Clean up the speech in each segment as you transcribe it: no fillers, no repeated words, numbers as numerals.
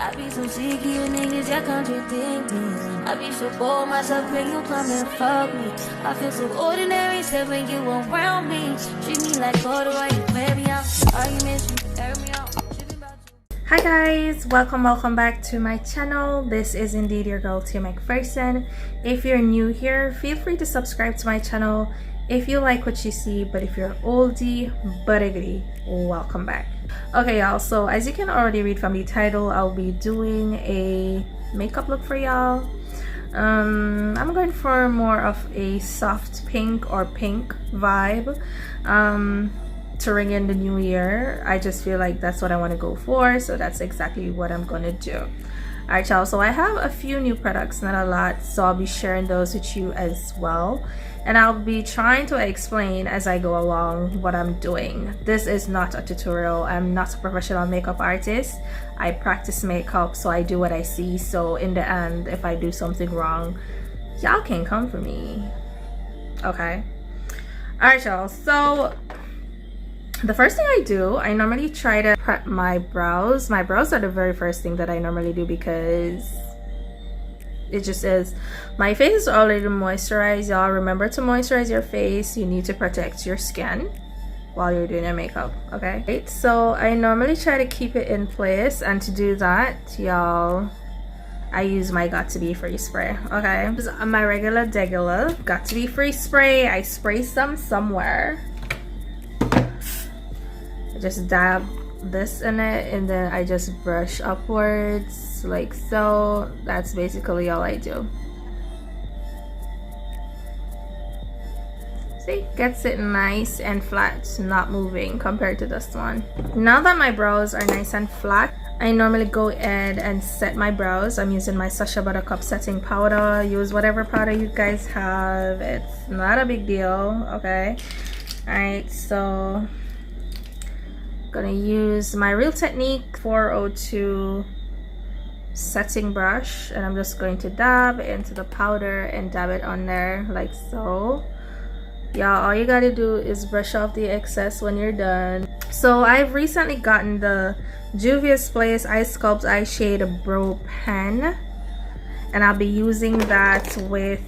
I be so sick of you niggas, y'all contradict me. I be so bold myself when you come and fuck me. I feel so ordinary except when you around me. Treat me like water while you wear me out. Arguments, you air me out. Hi guys, welcome back to my channel. This is indeed your girl Tia McPherson. If you're new here, feel free to subscribe to my channel if you like what you see, but if you're oldie but a goodie, welcome back. Okay y'all, so as you can already read from the title, I'll be doing a makeup look for y'all. I'm going for more of a soft pink or pink vibe to ring in the new year. I just feel like that's what I want to go for, so that's exactly what I'm gonna do. Alright y'all, so I have a few new products, not a lot, so I'll be sharing those with you as well, and I'll be trying to explain as I go along what I'm doing. This is not a tutorial. I'm not a professional makeup artist. I practice makeup, so I do what I see, so in the end if I do something wrong, y'all can come for me, okay? Alright y'all, so the first thing I do, I normally try to prep my brows. My brows are the very first thing that I normally do because it just is. My face is already moisturized, y'all. Remember to moisturize your face. You need to protect your skin while you're doing your makeup, okay? Right, so I normally try to keep it in place, and to do that, y'all, I use my Got to Be Free spray, okay? This is my regular Got to Be Free spray. I spray some somewhere. Just dab this in it, and then I just brush upwards like so. That's basically all I do. See, gets it nice and flat, not moving compared to this one. Now that my brows are nice and flat, I normally go in and set my brows. I'm using my Sacha Buttercup setting powder. Use whatever powder you guys have, it's not a big deal, okay? All right, so gonna use my Real Technique 402 setting brush, and I'm just going to dab into the powder and dab it on there like so. Y'all, all you gotta do is brush off the excess when you're done. So I've recently gotten the Juvia's Place Ice Sculpt Eye Shade Brow Pen, and I'll be using that with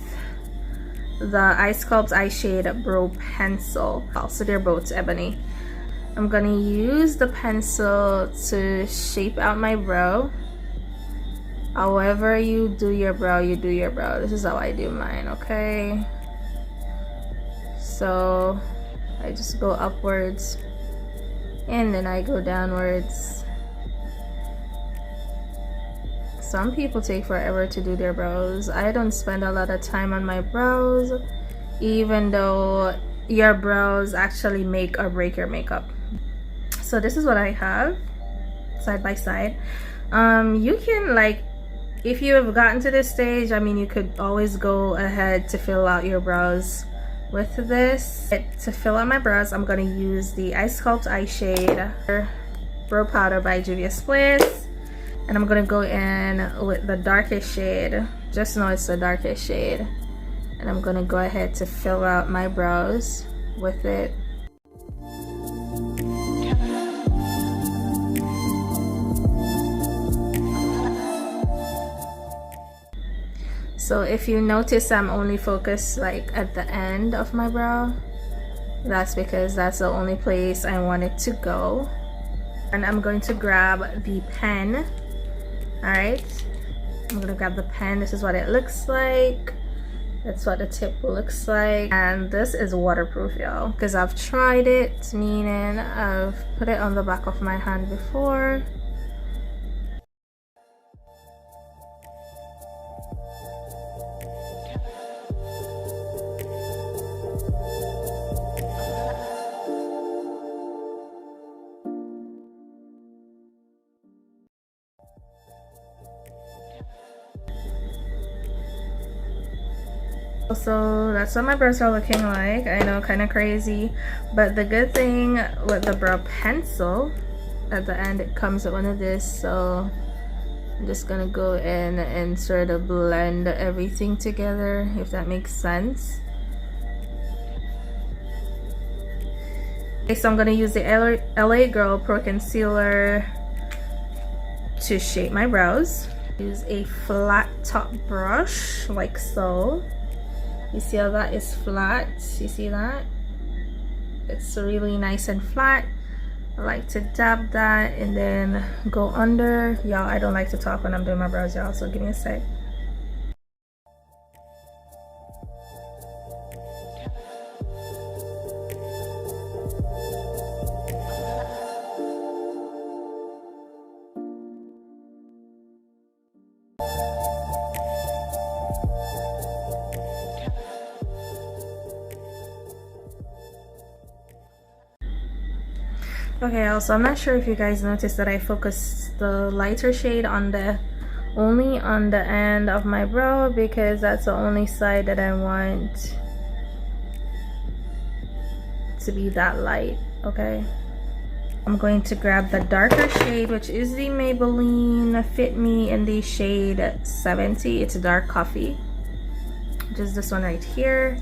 the Ice Sculpt Eye Shade Brow Pencil. Also, they're both ebony. I'm gonna use the pencil to shape out my brow. However you do your brow, you do your brow. This is how I do mine, okay? So I just go upwards and then I go downwards. Some people take forever to do their brows. I don't spend a lot of time on my brows, even though your brows actually make or break your makeup. So this is what I have side by side. You can, like, if you have gotten to this stage, I mean, you could always go ahead to fill out your brows with this. To fill out my brows, I'm gonna use the Ice Sculpt Eye Shade Brow Powder by Juvia's Place, and I'm gonna go in with the darkest shade. Just know it's the darkest shade, and I'm gonna go ahead to fill out my brows with it. So if you notice I'm only focused like at the end of my brow, that's because that's the only place I want it to go. And I'm going to grab the pen. Alright, I'm gonna grab the pen. This is what it looks like. That's what the tip looks like, and this is waterproof, y'all, because I've tried it, meaning I've put it on the back of my hand before. So that's what my brows are looking like. I know, kind of crazy, but the good thing with the brow pencil, at the end it comes with one of this, so I'm just gonna go in and sort of blend everything together, if that makes sense. Okay, so I'm gonna use the LA Girl Pro Concealer to shape my brows. Use a flat top brush like so. You see how that is flat? You see that? It's really nice and flat. I like to dab that and then go under. Y'all, I don't like to talk when I'm doing my brows, y'all, so give me a sec. Okay, also I'm not sure if you guys noticed that I focused the lighter shade on only on the end of my brow, because that's the only side that I want to be that light. Okay, I'm going to grab the darker shade, which is the Maybelline Fit Me in the shade 70. It's a dark coffee, just this one right here.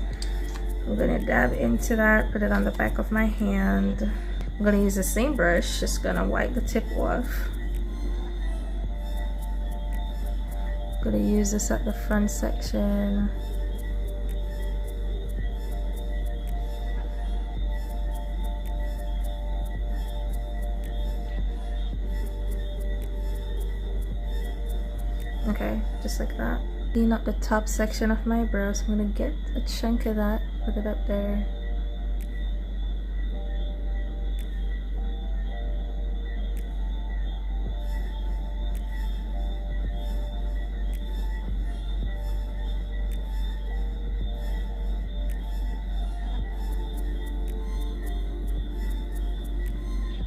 I'm gonna dab into that, put it on the back of my hand. I'm gonna use the same brush, just gonna wipe the tip off. I'm gonna use this at the front section. Okay, just like that. Clean up the top section of my brows. I'm gonna get a chunk of that, put it up there.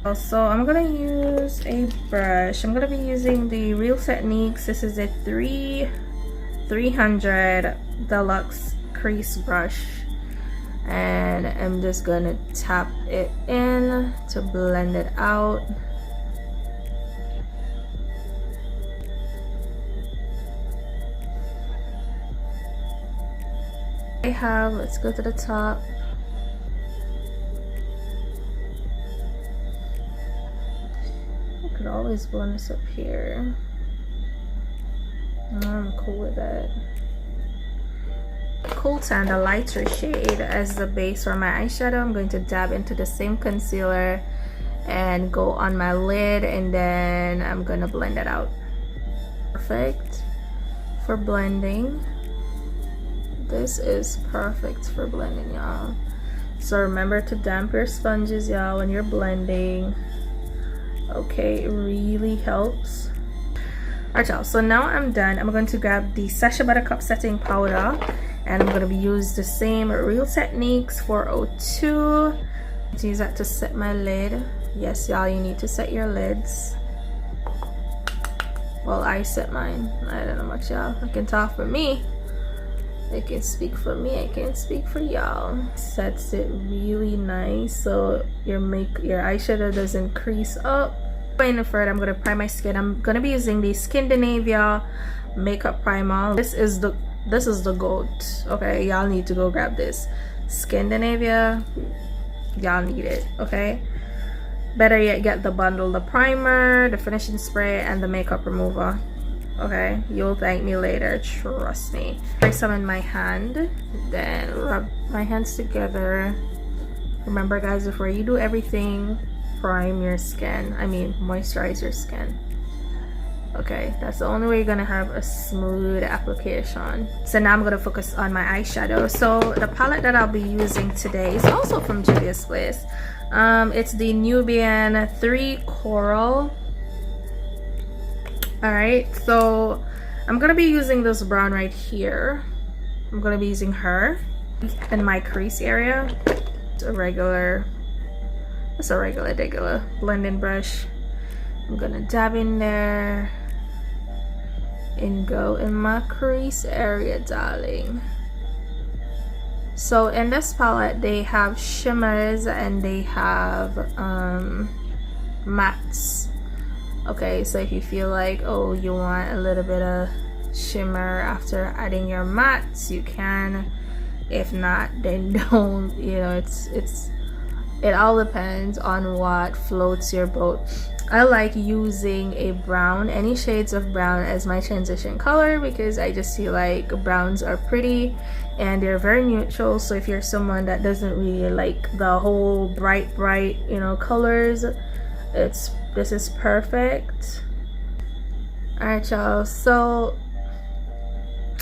Also, I'm gonna use a brush. I'm gonna be using the Real Techniques. This is a 300 Deluxe Crease Brush, and I'm just gonna tap it in to blend it out. Let's go to the top. Could always blend this up here. I'm cool with that. Cool Tan, the lighter shade, as the base for my eyeshadow. I'm going to dab into the same concealer and go on my lid, and then I'm gonna blend it out. Perfect for blending. This is perfect for blending, y'all. So remember to damp your sponges, y'all, when you're blending. Okay, it really helps. Alright, y'all, so now I'm done. I'm going to grab the Sacha Buttercup setting powder, and I'm going to use the same Real Techniques 402 to use that to set my lid. Yes, y'all, you need to set your lids. Well, I set mine. I don't know much, y'all. I can talk for me. I can speak for me. I can't speak for y'all. Sets it really nice so your eyeshadow doesn't crease up. Going further, I'm gonna prime my skin. I'm gonna be using the Skindinavia makeup primer. This is the goat. Okay, y'all need to go grab this. Skindinavia, y'all need it. Okay, better yet, get the bundle: the primer, the finishing spray, and the makeup remover. Okay, you'll thank me later, trust me. Try some in my hand, then rub my hands together. Remember, guys, before you do everything, prime your skin. I mean, moisturize your skin. Okay, that's the only way you're gonna have a smooth application. So now I'm gonna focus on my eyeshadow. So the palette that I'll be using today is also from Juvia's Place. It's the Nubian 3 Coral. Alright, so I'm gonna be using this brown right here. I'm gonna be using her in my crease area. It's a regular blending brush. I'm gonna dab in there and go in my crease area, darling. So in this palette, they have shimmers and they have mattes. Okay, so if you feel like, oh, you want a little bit of shimmer after adding your mattes, you can. If not, then don't. You know, it all depends on what floats your boat. I like using a brown, any shades of brown as my transition color, because I just feel like browns are pretty and they're very neutral. So if you're someone that doesn't really like the whole bright you know colors, this is perfect. All right, y'all, so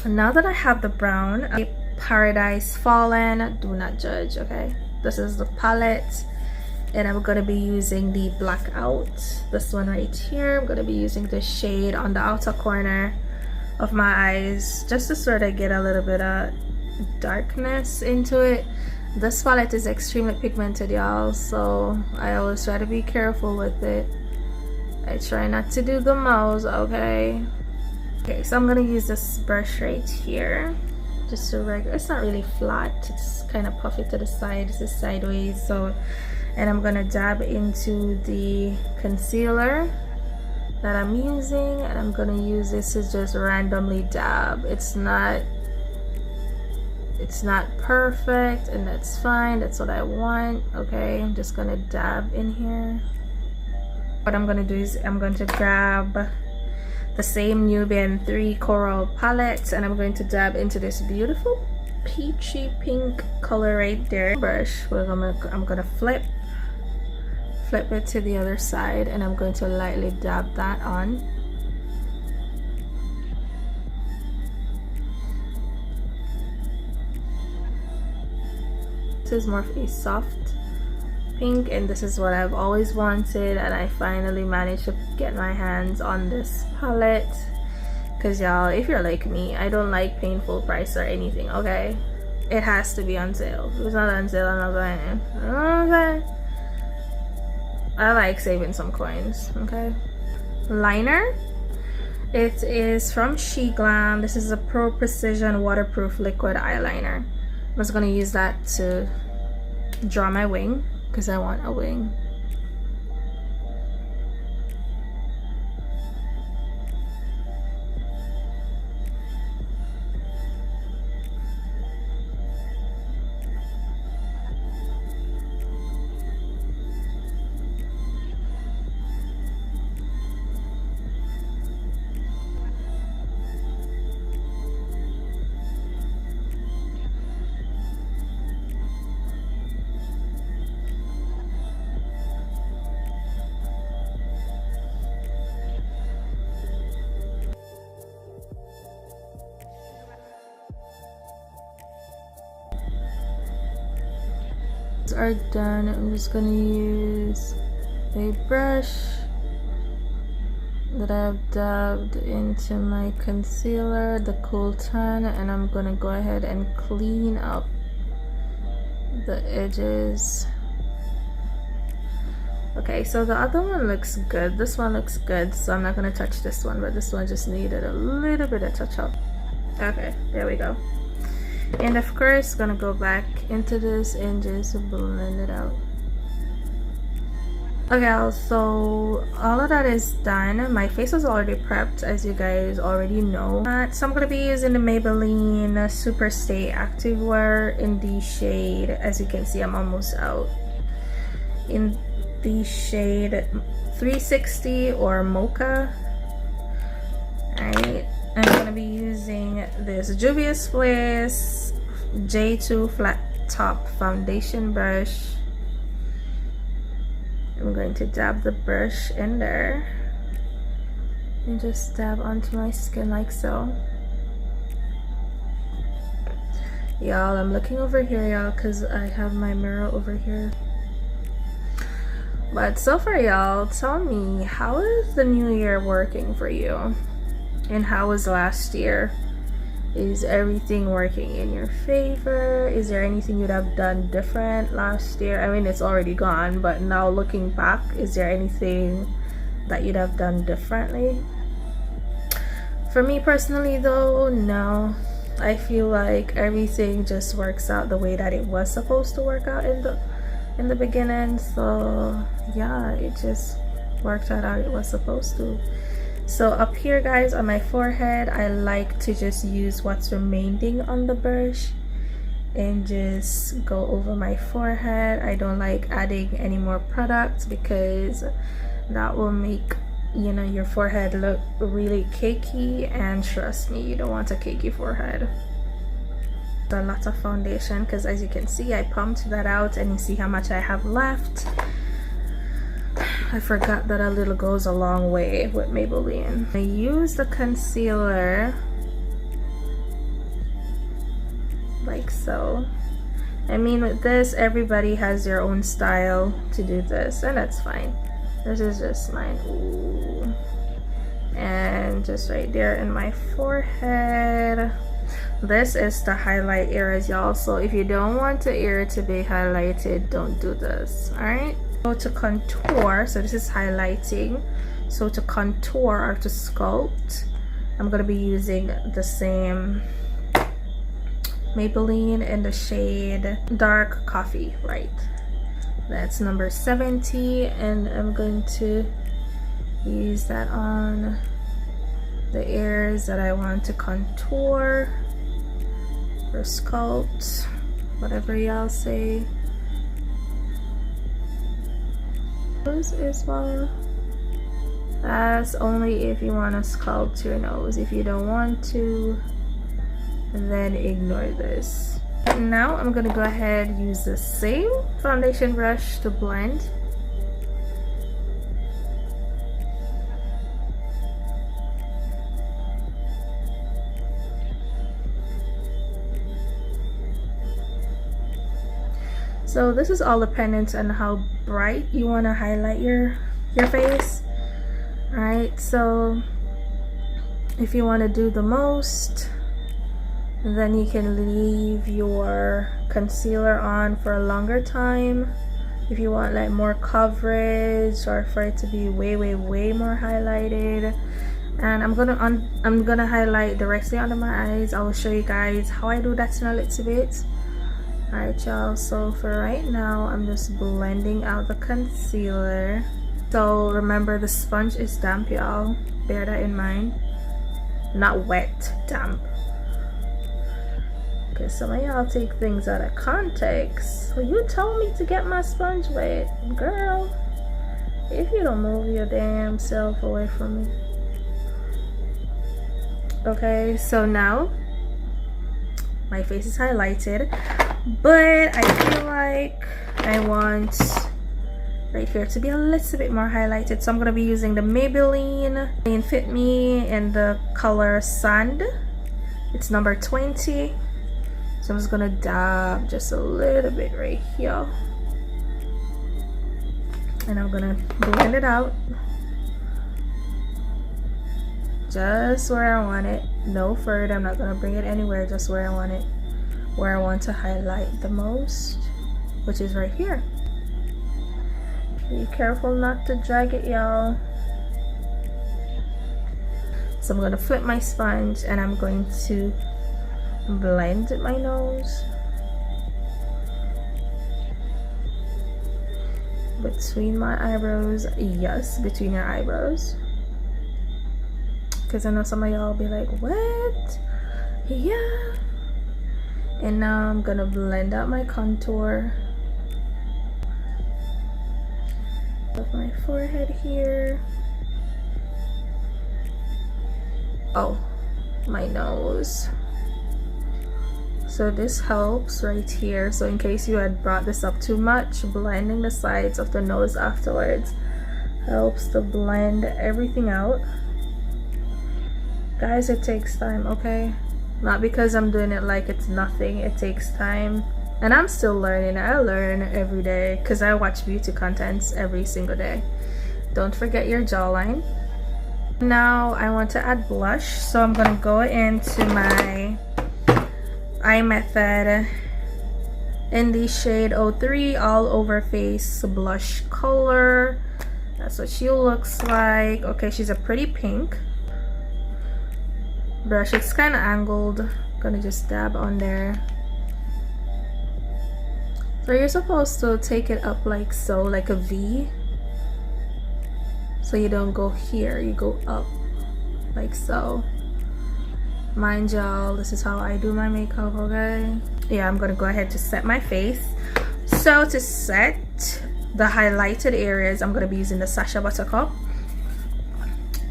now that I have the brown, Paradise Fallen, do not judge, okay? This is the palette, and I'm gonna be using the Blackout, this one right here. I'm gonna be using this shade on the outer corner of my eyes just to sort of get a little bit of darkness into it. This palette is extremely pigmented, y'all, so I always try to be careful with it. I try not to do the most, okay? Okay, so I'm gonna use this brush right here, just a regular, it's not really flat, it's kind of puffy to the side, it's sideways. So, and I'm gonna dab into the concealer that I'm using, and I'm gonna use this to just randomly dab. It's not perfect, and that's fine, that's what I want. Okay, I'm just gonna dab in here. What I'm gonna do is I'm going to grab the same Nubian 3 Coral palette, and I'm going to dab into this beautiful peachy pink color right there. Brush, I'm gonna flip it to the other side, and I'm going to lightly dab that on. This is more of a soft pink, and this is what I've always wanted, and I finally managed to get my hands on this palette. Because y'all, if you're like me, I don't like paying full price or anything, okay? It has to be on sale. If it's not on sale, I'm not buying it. You know what I'm saying? I like saving some coins, okay? Liner, it is from Glam. This is a Pro Precision waterproof liquid eyeliner. I'm just gonna use that to draw my wing, because I want a wing. Are done. I'm just gonna use a brush that I've dabbed into my concealer, the Cool Tan, and I'm gonna go ahead and clean up the edges. Okay, so the other one looks good, this one looks good, so I'm not gonna touch this one, but this one just needed a little bit of touch up. Okay, there we go. And of course, gonna go back into this and just blend it out. Okay, so all of that is done. My face was already prepped, as you guys already know. So I'm gonna be using the Maybelline Super Stay Activewear in the shade, as you can see, I'm almost out, in the shade 360 or Mocha. Alright, I'm gonna be using this Juvia's Place J2 flat top foundation brush. I'm going to dab the brush in there and just dab onto my skin like so. Y'all, I'm looking over here, y'all, because I have my mirror over here. But so far, y'all, tell me, how is the new year working for you? And how was last year? Is everything working in your favor? Is there anything you'd have done different last year? I mean, it's already gone, but now looking back, is there anything that you'd have done differently? For me personally though, no. I feel like everything just works out the way that it was supposed to work out in the beginning. So yeah, it just worked out how it was supposed to. So up here, guys, on my forehead, I like to just use what's remaining on the brush and just go over my forehead. I don't like adding any more products because That will make, you know, your forehead look really cakey, and trust me, you don't want a cakey forehead. A lot of foundation, because as you can see, I pumped that out and you see how much I have left. I forgot that a little goes a long way with Maybelline. I use the concealer like so. I mean, with this, everybody has their own style to do this, and that's fine. This is just mine. Ooh. And just right there in my forehead. This is the highlight areas, y'all. So if you don't want the area to be highlighted, don't do this. All right. So to contour, so this is highlighting. So to contour or to sculpt, I'm gonna be using the same Maybelline in the shade Dark Coffee, right? That's number 70, and I'm going to use that on the areas that I want to contour or sculpt, whatever y'all say. Nose as well. That's only if you want to sculpt your nose. If you don't want to, then ignore this. And now I'm gonna go ahead and use the same foundation brush to blend. So this is all dependent on how bright you want to highlight your face. All right, so if you want to do the most, then you can leave your concealer on for a longer time. If you want like more coverage, or for it to be way more highlighted. And I'm gonna highlight directly under my eyes. I will show you guys how I do that in a little bit. Alright y'all, so for right now, I'm just blending out the concealer. So remember, the sponge is damp, y'all. Bear that in mind. Not wet, damp. Okay, some of y'all take things out of context. Well, you told me to get my sponge wet. Girl, if you don't move your damn self away from me. Okay, so now my face is highlighted, but I feel like I want right here to be a little bit more highlighted. So I'm going to be using the Maybelline Fit Me in the color Sand. It's number 20. So I'm just gonna dab just a little bit right here, and I'm gonna blend it out just where I want it, no further. I'm not gonna bring it anywhere, just where I want it, where I want to highlight the most, which is right here. Be careful not to drag it, y'all. So I'm gonna flip my sponge and I'm going to blend my nose between my eyebrows. Yes, between your eyebrows, because I know some of y'all be like, what? Yeah. And now I'm gonna blend out my contour of my forehead here. Oh, my nose. So this helps right here. So in case you had brought this up too much, blending the sides of the nose afterwards helps to blend everything out. Guys, it takes time, okay? Not because I'm doing it like it's nothing. It takes time. And I'm still learning. I learn every day because I watch beauty contents every single day. Don't forget your jawline. Now I want to add blush. So I'm going to go into my Eye Method in the shade 03 All Over Face blush color. That's what she looks like. Okay, she's a pretty pink. Brush, it's kind of angled. Gonna just dab on there. So you're supposed to take it up like so, like a V. So you don't go here, you go up like so. Mind y'all, this is how I do my makeup, okay? Yeah, I'm gonna go ahead to set my face. So to set, the highlighted areas, I'm going to be using the Sacha Buttercup,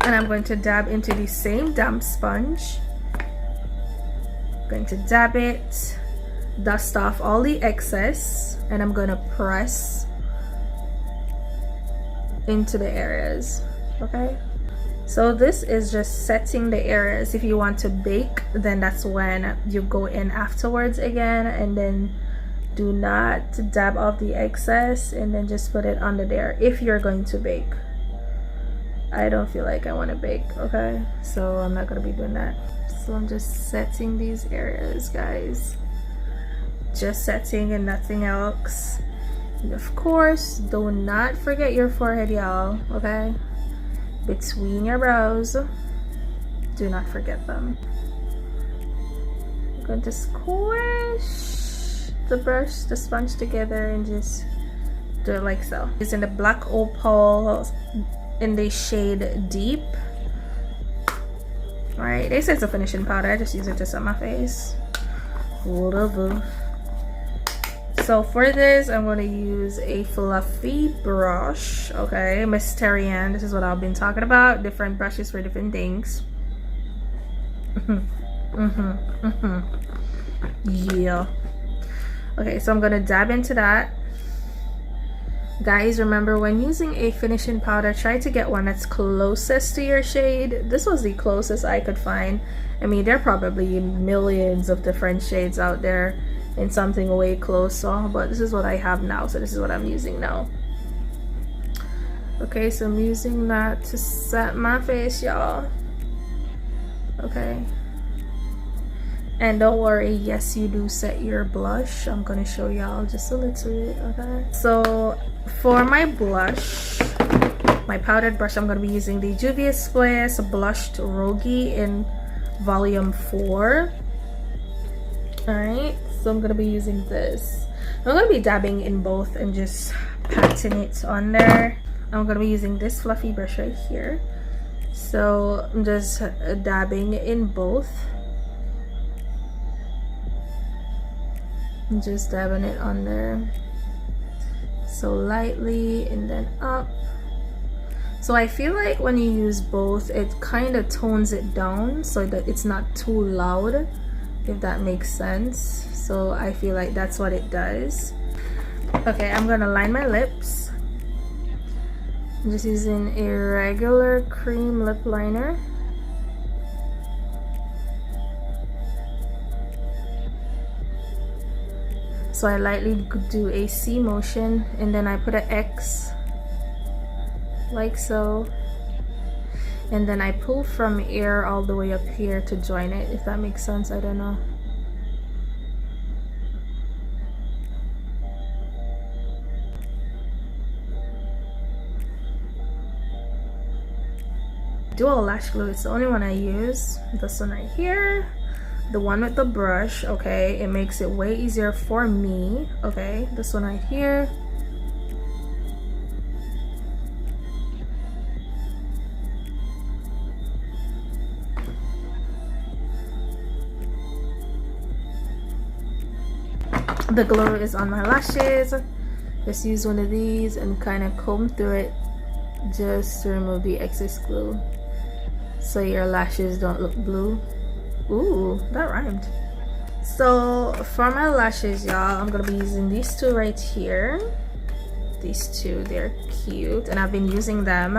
and I'm going to dab into the same damp sponge. I'm going to dab it, dust off all the excess, and I'm going to press into the areas. Okay, so this is just setting the areas. If you want to bake, then that's when you go in afterwards again, and then do not dab off the excess, and then just put it under there if you're going to bake. I don't feel like I want to bake, okay, so I'm not going to be doing that. So I'm just setting these areas, guys, just setting and nothing else. And of course, do not forget your forehead, y'all, okay, between your brows, do not forget them. I'm going to squish the sponge together and just do it like so. Using the black opal in the shade Deep. Alright, they say it's a finishing powder. I just use it to set my face. Whatever. So for this, I'm going to use a fluffy brush. Okay, Miss Terrian. This is what I've been talking about. Different brushes for different things. Yeah. Okay, so I'm gonna dab into that. Guys, remember, when using a finishing powder, try to get one that's closest to your shade. This was the closest I could find. I mean, there are probably millions of different shades out there and something way closer, but this is what I have now, so this is what I'm using now. Okay, so I'm using that to set my face, y'all. Okay. And don't worry, yes, you do set your blush. I'm gonna show y'all just a little bit. Okay, so for my blush, my powdered brush, I'm gonna be using the Juvia's Place Blushed Rogi in volume 4. All right, so I'm gonna be using this. I'm gonna be dabbing in both and just patting it on there. I'm gonna be using this fluffy brush right here, so I'm just dabbing in both. Just dabbing it on there, so lightly, and then up. So I feel like when you use both, it kind of tones it down so that it's not too loud, if that makes sense. So I feel like that's what it does. Okay, I'm gonna line my lips. I'm just using a regular cream lip liner. So I lightly do a C motion, and then I put an X like so, and then I pull from here all the way up here to join it, if that makes sense. I don't know. Dual lash glue, it's the only one I use. This one right here, the one with the brush. Okay, it makes it way easier for me. Okay, this one right here. The glue is on my lashes. Just use one of these and kind of comb through it just to remove the excess glue so your lashes don't look blue. Ooh, that rhymed. So for my lashes, y'all, I'm gonna be using these two right here. These two, they're cute, and I've been using them.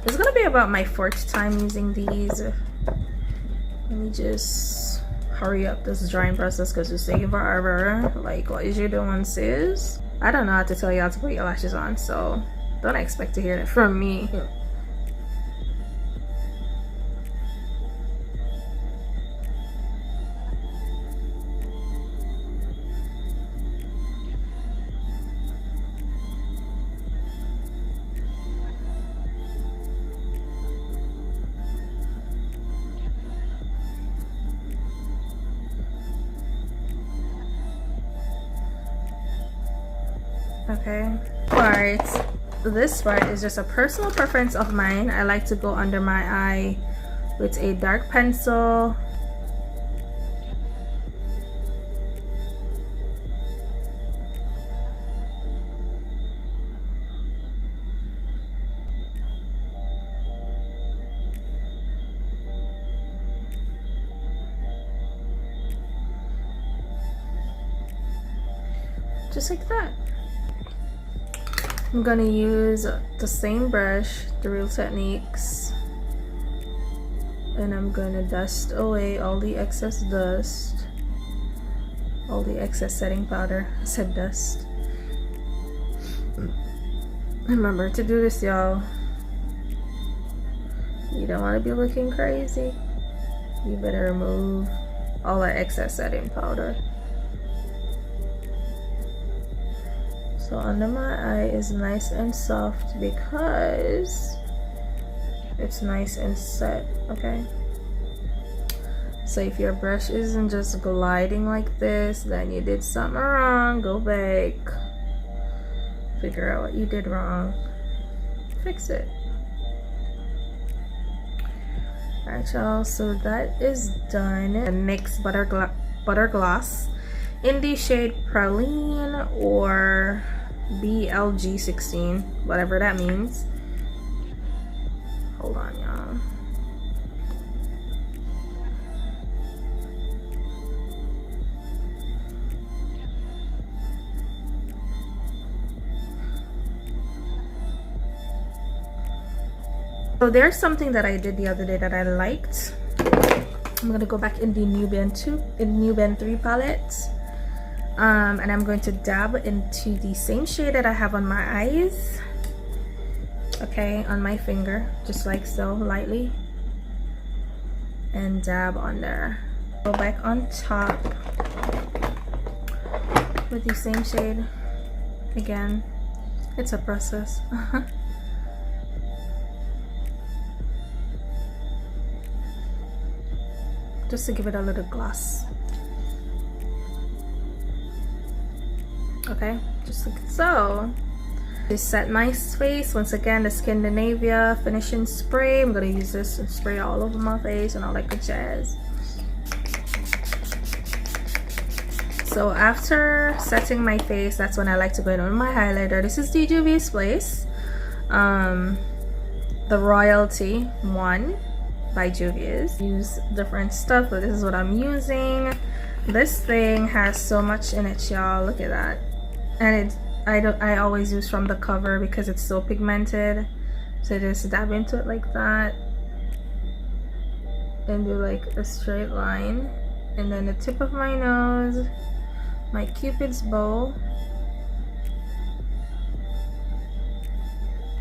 This is gonna be about my 4th time using these. Let me just hurry up this drying process because it's taking forever. Like, what is you doing, sis? I don't know how to tell y'all to put your lashes on, so don't expect to hear that from me. Okay, alright, this part is just a personal preference of mine. I like to go under my eye with a dark pencil. just like that. I'm gonna use the same brush, the Real Techniques, and I'm gonna dust away all the excess dust, all the excess setting powder. I said dust. Remember to do this, y'all. You don't want to be looking crazy. You better remove all that excess setting powder. So under my eye is nice and soft because it's nice and set, okay? So if your brush isn't just gliding like this, then you did something wrong. Go back, figure out what you did wrong, fix it. Alright, y'all, so that is done. And NYX butter gloss in the shade Praline or BLG16, whatever that means. Hold on, y'all. So there's something that I did the other day that I liked. I'm gonna go back in the Nubian 3 palette, and I'm going to dab into the same shade that I have on my eyes. Okay, on my finger, just like so, lightly, and dab on there. Go back on top with the same shade again. It's a process. Just to give it a little gloss. Okay, just like so. To set my face, once again, the Scandinavia finishing spray. I'm gonna use this and spray all over my face and all that good jazz. So after setting my face, that's when I like to go in with my highlighter. This is the Juvia's Place, the Royalty one by Juvia's. Use different stuff, but this is what I'm using. This thing has so much in it, y'all. Look at that. And I always use from the cover because it's so pigmented. So just dab into it like that and do like a straight line, and then the tip of my nose, my Cupid's bow.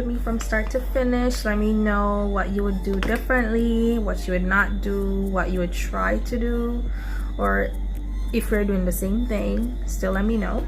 Me from start to finish. Let me know what you would do differently, what you would not do, what you would try to do, or if you're doing the same thing, still let me know.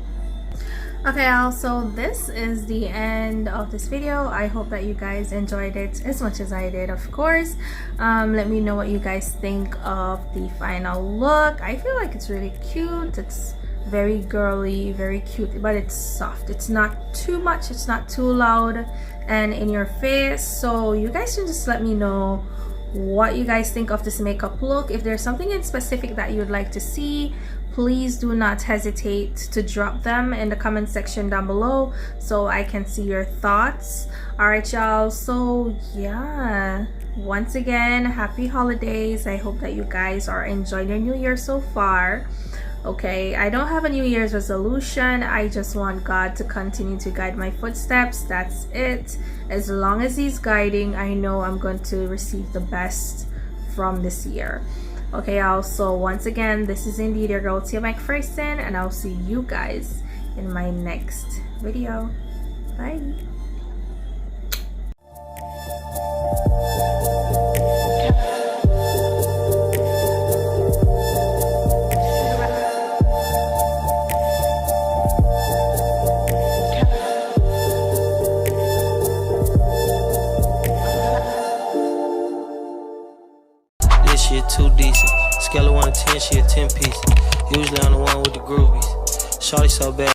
Okay, also this is the end of this video. I hope that you guys enjoyed it as much as I did, of course. Let me know what you guys think of the final look. I feel like it's really cute. It's very girly, very cute, but it's soft. It's not too much, it's not too loud and in your face. So you guys can just let me know what you guys think of this makeup look. If there's something in specific that you would like to see, please do not hesitate to drop them in the comment section down below so I can see your thoughts. All right, y'all, so yeah, once again, happy holidays. I hope that you guys are enjoying your new year so far. Okay, I don't have a New Year's resolution. I just want God to continue to guide my footsteps. That's it. As long as He's guiding, I know I'm going to receive the best from this year. Okay, also, once again, this is indeed your girl Tia McPherson, and I'll see you guys in my next video. Bye. Shit too decent. Scale of 1 to 10, she a 10 piece. Usually I'm the one with the groovies. Shorty so bad.